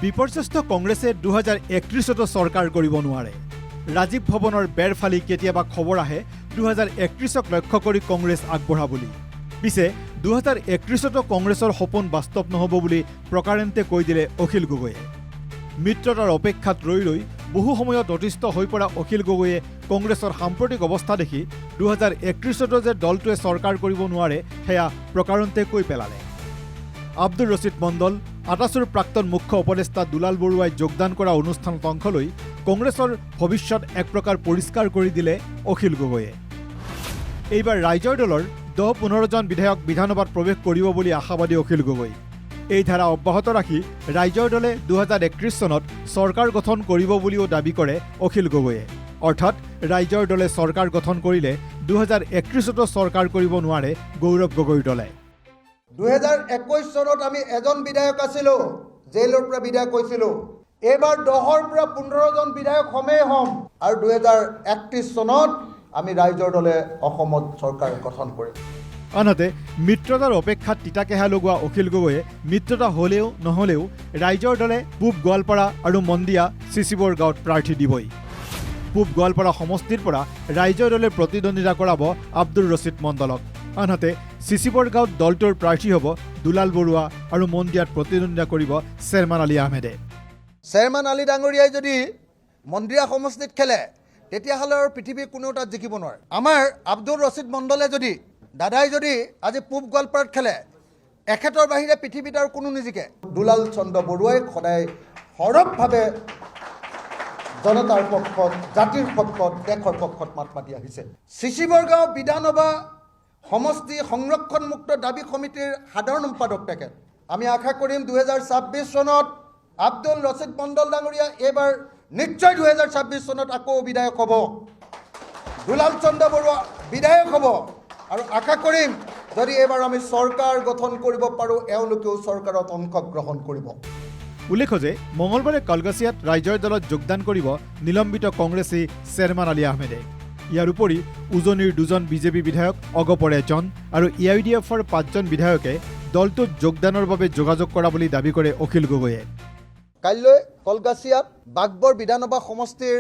বিপৰ্যস্ত কংগ্ৰেছে 2031 চৰকাৰ কৰিব নোৱাৰে। ৰাজীৱ ভৱনৰ বেৰ ফালি কেতিয়াবা খবৰ আহে 2031ক লক্ষ্য কৰি কংগ্ৰেছ আগবঢ়া বুলি। পিছে 2031তো কংগ্ৰেছৰ সপোন বাস্তৱ নহ'ব বুলি প্ৰকাৰান্তে কৈ দিলে অখিল গগৈয়ে। মিত্ৰতাৰ অপেক্ষাত ৰৈ বহু সময়ত অতিষ্ঠ হৈ পৰা অখিল গগৈয়ে কংগ্ৰেছৰ সাম্প্ৰতিক অৱস্থা দেখি 2031তো যে দলটোৱে চৰকাৰ কৰিব নোৱাৰে সেয়া প্ৰকাৰান্তে কৈ পেলালে। আব্দুৰ ৰছিদ মণ্ডল, আটাছুৰ প্ৰাক্তন মুখ্য উপদেষ্টা দুলাল বৰুৱাই যোগদান কৰা অনুষ্ঠানত অংশ লৈ কংগ্ৰেছৰ ভৱিষ্যত এক প্ৰকাৰ পৰিষ্কাৰ কৰি দিলে অখিল গগৈয়ে। এইবাৰ ৰাইজৰ দলৰ 10-15 জন বিধায়ক বিধানসভাত প্ৰৱেশ কৰিব বুলি আশাবাদী অখিল গগৈ। এই ধাৰা অব্যাহত ৰাখি ৰাইজৰ দলে 2031 চনত চৰকাৰ গঠন কৰিব বুলিও দাবী কৰে অখিল গগৈয়ে। অৰ্থাৎ ৰাইজৰ দলে চৰকাৰ গঠন কৰিলে 2031তো চৰকাৰ কৰিব নোৱাৰে গৌৰৱ গগৈৰ দলে। 2021 চনত আমি এজন বিধায়ক আছিলোঁ, জেইলৰ পৰা বিধায়ক হৈছিলোঁ। এইবাৰ 10ৰ পৰা 15 জন বিধায়ক হম আৰু 2031 চনত আমি ৰাইজৰ দলে অসমত চৰকাৰ গঠন কৰিম। আনহাতে মিত্ৰতাৰ অপেক্ষাত তিতাকেহা লগোৱা অখিল গগৈয়ে মিত্ৰতা হ'লেও নহ'লেও ৰাইজৰ দলে পূব গোৱালপাৰা আৰু মন্দিয়া চিচিবৰ গাঁৱত প্ৰাৰ্থী দিবই। পূব গোৱালপাৰা সমষ্টিৰ পৰা ৰাইজৰ দলে প্ৰতিদ্বন্দ্বিতা কৰাব আব্দুৰ ৰছিদ মণ্ডলক। আনহাতে চিচিবৰ গাঁৱত দলটোৰ প্ৰাৰ্থী হ'ব দুলাল বৰুৱা আৰু মন্দিয়াত প্ৰতিদ্বন্দ্বিতা কৰিব চেয়াৰমান আলী আহমেদে। চেয়াৰমান আলী ডাঙৰীয়াই যদি মন্দিয়া সমষ্টিত খেলে তেতিয়াহ'লে আৰু পৃথিৱীৰ কোনেও তাত জিকিব নোৱাৰে। আমাৰ আব্দুৰ ৰছিদ মণ্ডলে দাদাই যদি আজি পূব গোৱালপাৰাত খেলে, এখেতৰ বাহিৰে পৃথিৱীত আৰু কোনো নিজিকে। দুলাল চন্দ্ৰ বৰুৱাই সদায় সৰবভাৱে জনতাৰ পক্ষত, জাতিৰ পক্ষত, দেশৰ পক্ষত মাত মাতি আহিছে। চিচিবৰ গাঁও বিধানসভা সমষ্টি সংৰক্ষণমুক্ত দাবী সমিতিৰ সাধাৰণ সম্পাদক তেখেত। আমি আশা কৰিম 2026 চনত আব্দুল ৰছিদ মণ্ডল ডাঙৰীয়া এইবাৰ নিশ্চয় 2026 চনত আকৌ বিধায়ক হ'ব, দুলাল চন্দ্ৰ বৰুৱা বিধায়ক হ'ব আৰু আশা কৰিম যদি এইবাৰ আমি চৰকাৰ গঠন কৰিব পাৰোঁ এওঁলোকেও চৰকাৰত অংশগ্ৰহণ কৰিব। উল্লেখ্য যে মঙলবাৰে কলগাছিয়াত ৰাইজৰ দলত যোগদান কৰিব নিলম্বিত কংগ্ৰেছী চেয়াৰমান আলী আহমেদে। ইয়াৰ উপৰি উজনিৰ 2জন বিজেপি বিধায়ক অগপৰে এজন আৰু AIDFৰ 5জন বিধায়কে দলটোত যোগদানৰ বাবে যোগাযোগ কৰা বুলি দাবী কৰে অখিল গগৈয়ে। কাইলৈ কলগাছিয়াত বাগবৰ বিধানসভা সমষ্টিৰ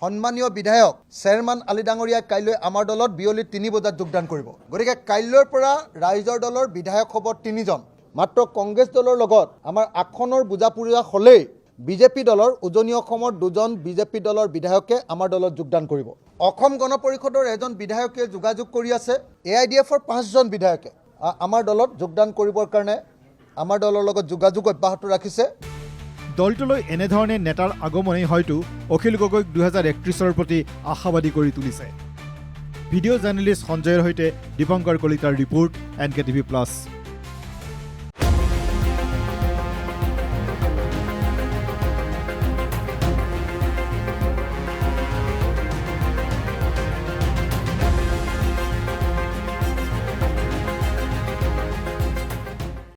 সন্মানীয় বিধায়ক চেয়াৰমান আলী ডাঙৰীয়াই কাইলৈ আমাৰ দলত বিয়লি 3 বজাত যোগদান কৰিব। গতিকে কাইলৈৰ পৰা ৰাইজৰ দলৰ বিধায়ক হ'ব 3 জন। মাত্ৰ কংগ্ৰেছ দলৰ লগত আমাৰ আসনৰ বুজাপুৰীয়া হ'লেই বিজেপি দলৰ উজনি অসমৰ 2জন বিজেপি দলৰ বিধায়কে আমাৰ দলত যোগদান কৰিব। অসম গণ পৰিষদৰ এজন বিধায়কে যোগাযোগ কৰি আছে। AIDFৰ 5জন বিধায়কে আমাৰ দলত যোগদান কৰিবৰ কাৰণে আমাৰ দলৰ লগত যোগাযোগ অব্যাহত ৰাখিছে। দলটোলৈ এনেধৰণে নেতাৰ আগমনেই হয়তো অখিল গগৈক 2031ৰ প্ৰতি আশাবাদী কৰি তুলিছে। ভিডিঅ' জাৰ্নেলিষ্ট সঞ্জয়ৰ সৈতে দীপংকৰ কলিতাৰ ৰিপৰ্ট NKTV+।